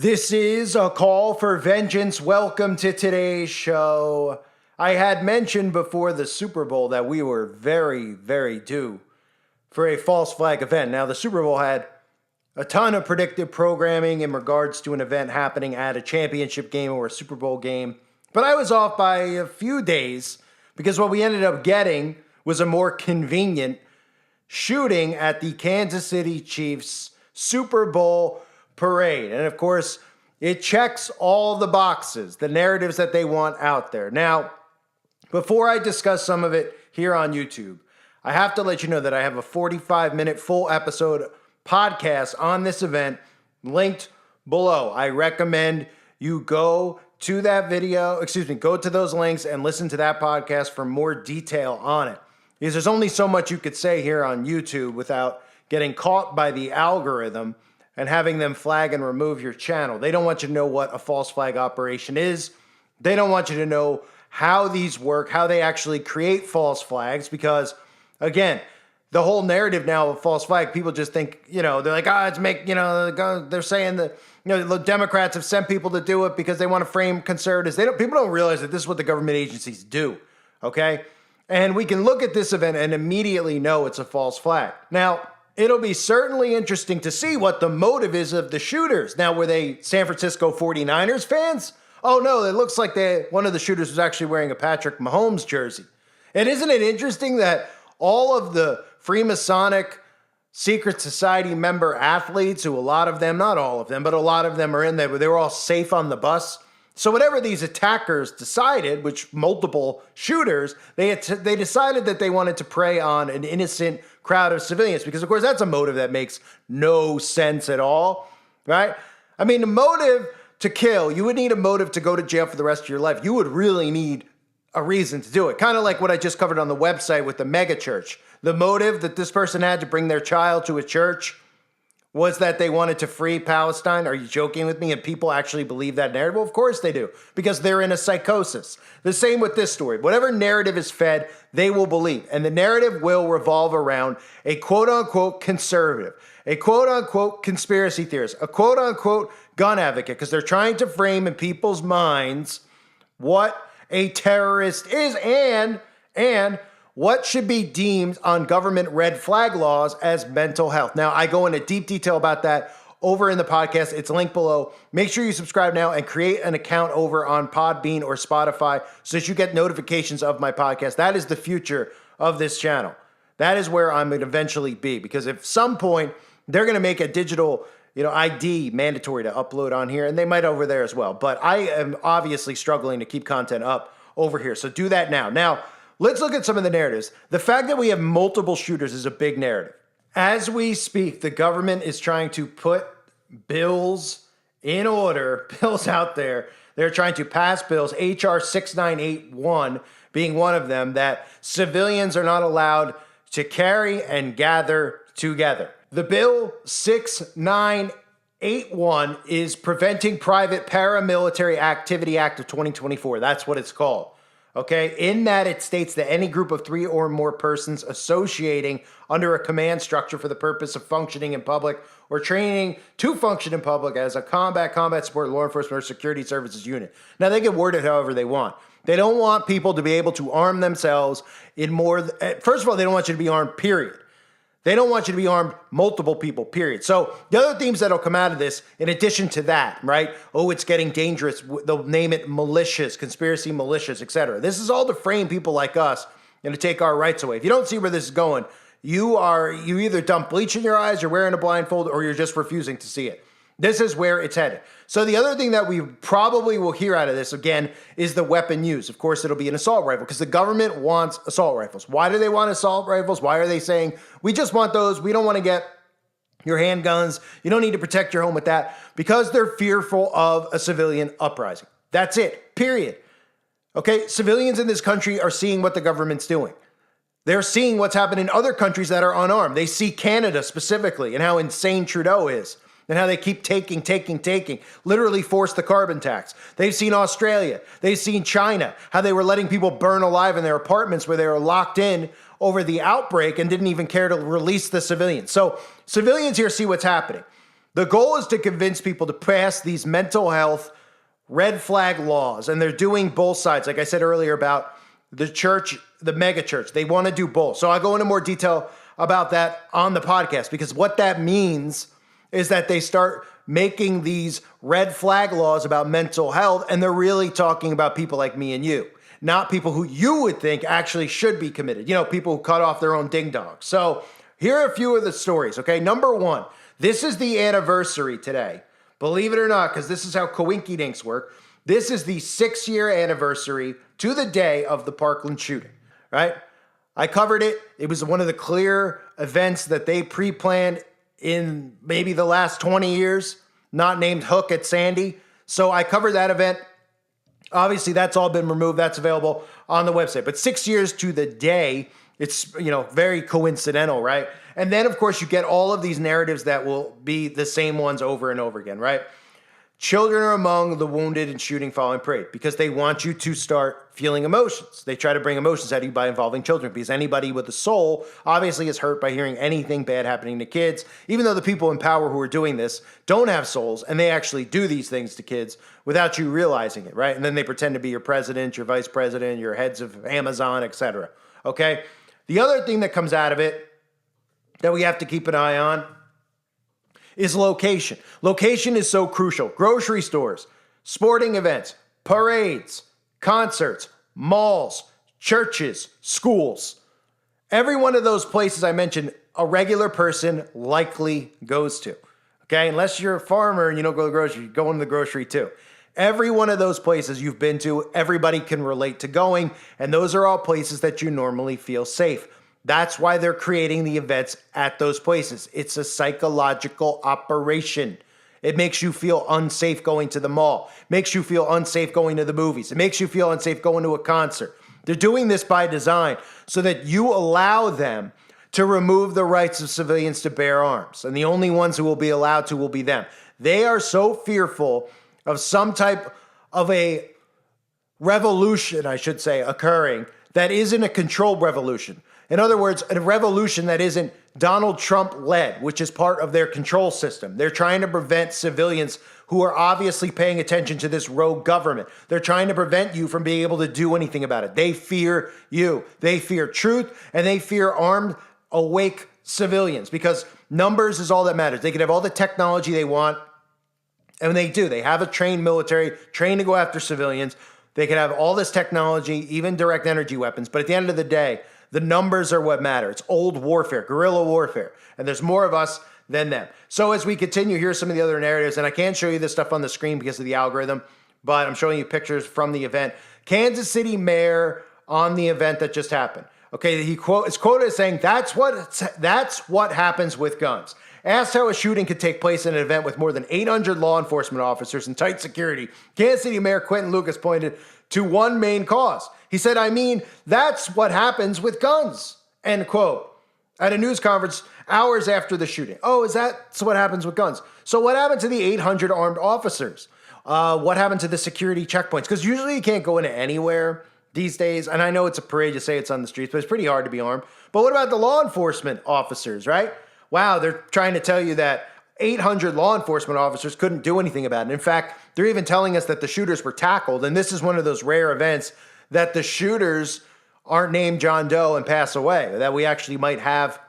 This is a call for vengeance. Welcome to today's show. I had mentioned before the Super Bowl that we were very due for a false flag event. Now, the Super Bowl had a ton of predictive programming in regards to an event happening at a championship game or a Super Bowl game. But I was off by a few days because what we ended up getting was a more convenient shooting at the Kansas City Chiefs Super Bowl parade. And of course, it checks all the boxes, the narratives that they want out there. Now, before I discuss some of it here on YouTube, I have to let you know that I have a 45-minute full episode podcast on this event linked below. I recommend you go to that video, go to those links and listen to that podcast for more detail on it. Because there's only so much you could say here on YouTube without getting caught by the algorithm and having them flag and remove your channel. They don't want you to know what a false flag operation is. They don't want you to know how these work, how they actually create false flags, because again, the whole narrative now of false flag, people just think, they're like, they're saying that, the Democrats have sent people to do it because they want to frame conservatives. People don't realize that this is what the government agencies do, okay? And we can look at this event and immediately know it's a false flag. Now, it'll be certainly interesting to see what the motive is of the shooters. Now, were they San Francisco 49ers fans? Oh no, it looks like one of the shooters was actually wearing a Patrick Mahomes jersey. And isn't it interesting that all of the Freemasonic secret society member athletes, who a lot of them, not all of them, but a lot of them are in there, they were all safe on the bus. So whatever these attackers decided, which multiple shooters, they decided that they wanted to prey on an innocent crowd of civilians, because of course that's a motive that makes no sense at all, right? I mean, the motive to kill, you would need a motive to go to jail for the rest of your life. You would really need a reason to do it. Kind of like what I just covered on the website with the mega church. The motive that this person had to bring their child to a church was that they wanted to free Palestine. Are you joking with me? And people actually believe that narrative? Well, of course they do, because they're in a psychosis. The same with this story. Whatever narrative is fed, they will believe. And the narrative will revolve around a quote-unquote conservative, a quote-unquote conspiracy theorist, a quote-unquote gun advocate, because they're trying to frame in people's minds what a terrorist is and what should be deemed on government red flag laws as mental health. Now, I go into deep detail about that over in the podcast. It's linked below. Make sure you subscribe now and create an account over on Podbean or Spotify so that you get notifications of my podcast. That is the future of this channel. That is where I'm going to eventually be, because at some point, they're going to make a digital ID mandatory to upload on here, and they might over there as well. But I am obviously struggling to keep content up over here, so do that now. Now, let's look at some of the narratives. The fact that we have multiple shooters is a big narrative. As we speak, the government is trying to put bills in order, bills out there. They're trying to pass bills, HR 6981 being one of them, that civilians are not allowed to carry and gather together. The bill 6981 is Preventing Private Paramilitary Activity Act of 2024. That's what it's called. Okay, in that it states that any group of 3 or more persons associating under a command structure for the purpose of functioning in public or training to function in public as a combat support, law enforcement, or security services unit. Now, they can word it however they want. They don't want people to be able to arm themselves in more. First of all, they don't want you to be armed, period. They don't want you to be armed multiple people, period. So the other themes that'll come out of this, in addition to that, right? Oh, it's getting dangerous. They'll name it militias, conspiracy militias, etc. This is all to frame people like us and to take our rights away. If you don't see where this is going, you either dump bleach in your eyes, you're wearing a blindfold, or you're just refusing to see it. This is where it's headed. So the other thing that we probably will hear out of this, again, is the weapon use. Of course, it'll be an assault rifle, because the government wants assault rifles. Why do they want assault rifles? Why are they saying, we just want those, we don't want to get your handguns, you don't need to protect your home with that? Because they're fearful of a civilian uprising. That's it, period. Okay, civilians in this country are seeing what the government's doing. They're seeing what's happened in other countries that are unarmed. They see Canada specifically and how insane Trudeau is, and how they keep taking, literally force the carbon tax. They've seen Australia. They've seen China, how they were letting people burn alive in their apartments where they were locked in over the outbreak and didn't even care to release the civilians. So civilians here see what's happening. The goal is to convince people to pass these mental health red flag laws, and they're doing both sides. Like I said earlier about the church, the mega church, they want to do both. So I'll go into more detail about that on the podcast, because what that means is that they start making these red flag laws about mental health, and they're really talking about people like me and you, not people who you would think actually should be committed. People who cut off their own ding dongs. So here are a few of the stories, okay? Number one, this is the anniversary today. Believe it or not, because this is how coinky dinks work. This is the 6-year anniversary to the day of the Parkland shooting, right? I covered it. It was one of the clear events that they pre-planned in maybe the last 20 years, not named Hook at Sandy. So I covered that event. Obviously, that's all been removed. That's available on the website. But 6 years to the day, it's, very coincidental, right? And then, of course, you get all of these narratives that will be the same ones over and over again, right? Children are among the wounded in shooting following parade because they want you to start feeling emotions. They try to bring emotions out of you by involving children, because anybody with a soul obviously is hurt by hearing anything bad happening to kids, even though the people in power who are doing this don't have souls, and they actually do these things to kids without you realizing it, right? And then they pretend to be your president, your vice president, your heads of Amazon, etc. Okay? The other thing that comes out of it that we have to keep an eye on is location. Location is so crucial. Grocery stores, sporting events, parades, concerts, malls, churches, schools. Every one of those places I mentioned, a regular person likely goes to. Okay, unless you're a farmer and you don't go to the grocery, you go into the grocery too. Every one of those places you've been to, everybody can relate to going, and those are all places that you normally feel safe. That's why they're creating the events at those places. It's a psychological operation. It makes you feel unsafe going to the mall, makes you feel unsafe going to the movies, it makes you feel unsafe going to a concert. They're doing this by design so that you allow them to remove the rights of civilians to bear arms. And the only ones who will be allowed to will be them. They are so fearful of some type of a revolution, I should say, occurring that isn't a controlled revolution. In other words, a revolution that isn't Donald Trump led, which is part of their control system. They're trying to prevent civilians who are obviously paying attention to this rogue government. They're trying to prevent you from being able to do anything about it. They fear you. They fear truth, and they fear armed, awake civilians, because numbers is all that matters. They can have all the technology they want, and they do. They have a trained military, trained to go after civilians. They can have all this technology, even direct energy weapons, but at the end of the day, the numbers are what matter. It's old warfare, guerrilla warfare, and there's more of us than them. So as we continue, here's some of the other narratives, and I can't show you this stuff on the screen because of the algorithm, but I'm showing you pictures from the event. Kansas City mayor on the event that just happened. Okay, is quoted as saying, that's what happens with guns. Asked how a shooting could take place in an event with more than 800 law enforcement officers and tight security, Kansas City Mayor Quinton Lucas pointed to one main cause. He said, that's what happens with guns, end quote, at a news conference hours after the shooting. Oh, that's what happens with guns? So what happened to the 800 armed officers? What happened to the security checkpoints? Because usually you can't go into anywhere these days, and I know it's a parade to say it's on the streets, but it's pretty hard to be armed. But what about the law enforcement officers, right? Wow, they're trying to tell you that 800 law enforcement officers couldn't do anything about it. In fact, they're even telling us that the shooters were tackled, and this is one of those rare events that the shooters aren't named John Doe and pass away, that we actually might have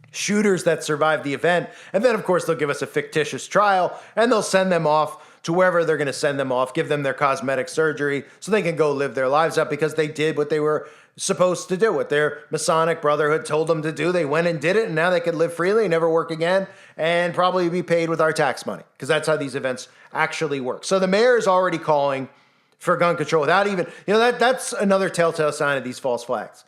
shooters that survive the event. And then, of course, they'll give us a fictitious trial, and they'll send them off to wherever they're going to send them off, give them their cosmetic surgery so they can go live their lives out because they did what they were supposed to do, what their Masonic Brotherhood told them to do. They went and did it, and now they could live freely, never work again, and probably be paid with our tax money, because that's how these events actually work. So the mayor is already calling for gun control without even, that's another telltale sign of these false flags,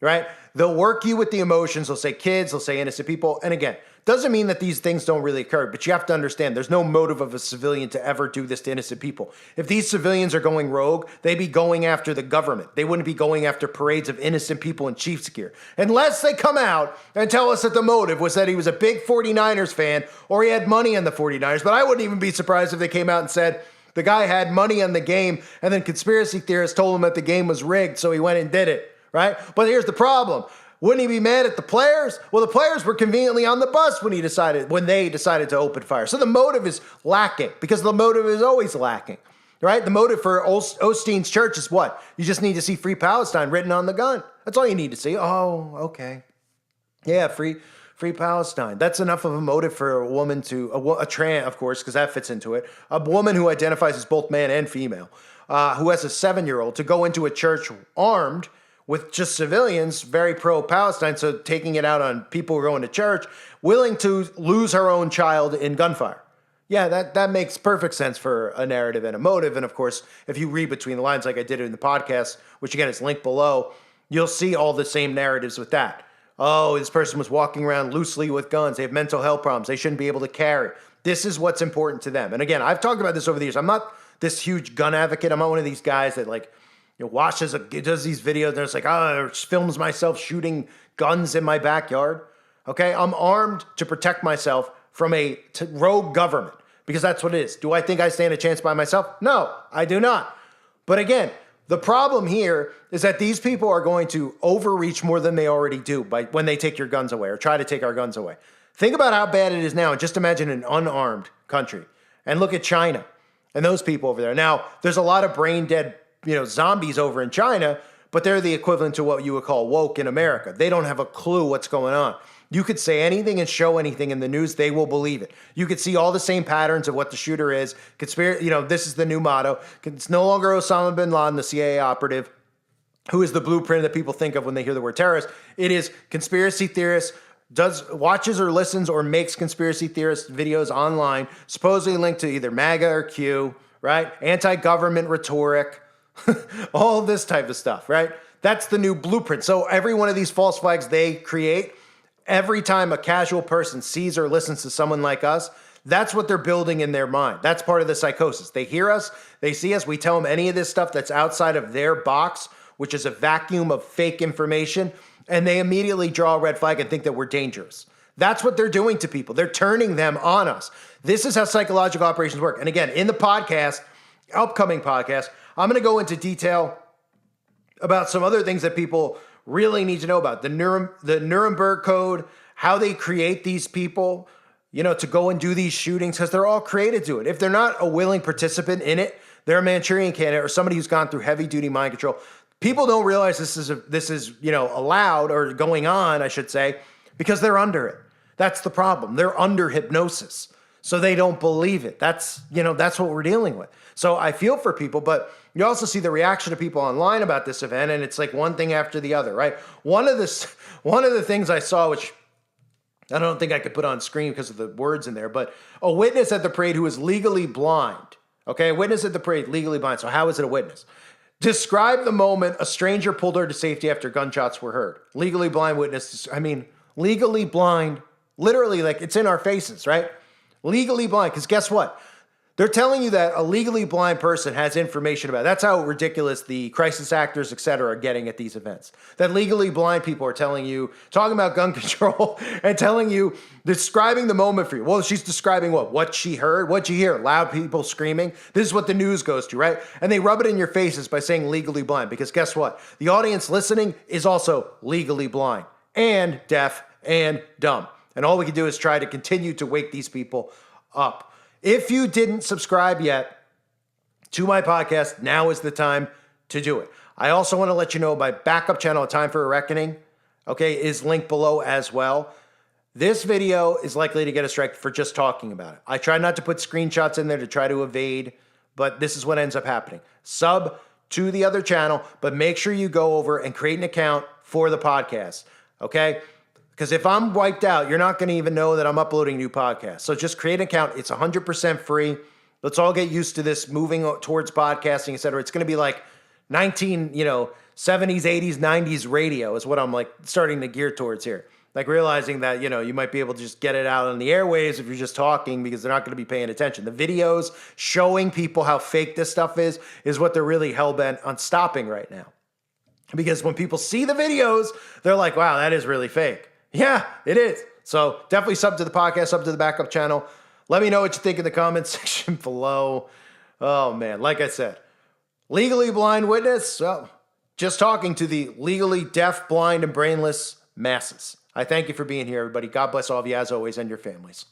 right? They'll work you with the emotions. They'll say kids, they'll say innocent people. And again, doesn't mean that these things don't really occur, but you have to understand there's no motive of a civilian to ever do this to innocent people. If these civilians are going rogue, they'd be going after the government. They wouldn't be going after parades of innocent people in Chiefs gear. Unless they come out and tell us that the motive was that he was a big 49ers fan or he had money on the 49ers. But I wouldn't even be surprised if they came out and said the guy had money on the game and then conspiracy theorists told him that the game was rigged, so he went and did it, right? But here's the problem. Wouldn't he be mad at the players? Well, the players were conveniently on the bus when they decided to open fire. So the motive is lacking, because the motive is always lacking, right? The motive for Osteen's church is what? You just need to see Free Palestine written on the gun. That's all you need to see. Oh, okay. Yeah, free Palestine. That's enough of a motive for a woman a trans, of course, because that fits into it. A woman who identifies as both man and female, who has a 7-year-old, to go into a church armed with just civilians, very pro-Palestine, so taking it out on people who are going to church, willing to lose her own child in gunfire. Yeah, that makes perfect sense for a narrative and a motive. And of course, if you read between the lines like I did in the podcast, which again is linked below, you'll see all the same narratives with that. Oh, this person was walking around loosely with guns. They have mental health problems. They shouldn't be able to carry. This is what's important to them. And again, I've talked about this over the years. I'm not this huge gun advocate. I'm not one of these guys that does these videos and it's like, films myself shooting guns in my backyard. Okay, I'm armed to protect myself from a rogue government, because that's what it is. Do I think I stand a chance by myself? No, I do not. But again, the problem here is that these people are going to overreach more than they already do when they take your guns away or try to take our guns away. Think about how bad it is now, and just imagine an unarmed country. And look at China and those people over there. Now, there's a lot of brain dead, zombies over in China, but they're the equivalent to what you would call woke in America. They don't have a clue what's going on. You could say anything and show anything in the news, they will believe it. You could see all the same patterns of what the shooter is. This is the new motto. It's no longer Osama bin Laden, the CIA operative, who is the blueprint that people think of when they hear the word terrorist. It is conspiracy theorists, watches or listens or makes conspiracy theorist videos online, supposedly linked to either MAGA or Q, right? Anti-government rhetoric, all of this type of stuff, right? That's the new blueprint. So every one of these false flags they create, every time a casual person sees or listens to someone like us, that's what they're building in their mind. That's part of the psychosis. They hear us, they see us, we tell them any of this stuff that's outside of their box, which is a vacuum of fake information, and they immediately draw a red flag and think that we're dangerous. That's what they're doing to people. They're turning them on us. This is how psychological operations work. And again, in the upcoming podcast, I'm going to go into detail about some other things that people really need to know about. The Nuremberg Code, how they create these people, to go and do these shootings, because they're all created to it. If they're not a willing participant in it, they're a Manchurian candidate or somebody who's gone through heavy duty mind control. People don't realize this is allowed or going on, I should say, because they're under it. That's the problem. They're under hypnosis. So they don't believe it. That's what we're dealing with. So I feel for people, but you also see the reaction of people online about this event, and it's like one thing after the other, right? One of the things I saw, which I don't think I could put on screen because of the words in there, but a witness at the parade who is legally blind. Okay, a witness at the parade, legally blind. So how is it a witness? Describe the moment a stranger pulled her to safety after gunshots were heard. Legally blind witness. Legally blind, literally, like it's in our faces, right? Legally blind, because guess what? They're telling you that a legally blind person has information about it. That's how ridiculous the crisis actors, et cetera, are getting at these events. That legally blind people are talking about gun control and describing the moment for you. Well, she's describing what? What she heard? What'd you hear? Loud people screaming? This is what the news goes to, right? And they rub it in your faces by saying legally blind, because guess what? The audience listening is also legally blind and deaf and dumb. And all we can do is try to continue to wake these people up. If you didn't subscribe yet to my podcast, now is the time to do it. I also want to let you know my backup channel, A Time for a Reckoning, is linked below as well. This video is likely to get a strike for just talking about it. I try not to put screenshots in there to try to evade, but this is what ends up happening. Sub to the other channel, but make sure you go over and create an account for the podcast, okay? Because if I'm wiped out, you're not going to even know that I'm uploading new podcasts. So just create an account. It's 100% free. Let's all get used to this moving towards podcasting, et cetera. It's going to be like 70s, 80s, 90s radio is what I'm like starting to gear towards here. Like realizing that, you might be able to just get it out on the airwaves if you're just talking, because they're not going to be paying attention. The videos showing people how fake this stuff is what they're really hell-bent on stopping right now. Because when people see the videos, they're like, wow, that is really fake. Yeah, it is. So definitely sub to the podcast, sub to the backup channel. Let me know what you think in the comments section below. Oh, man. Like I said, legally blind witness. Well, just talking to the legally deaf, blind, and brainless masses. I thank you for being here, everybody. God bless all of you as always and your families.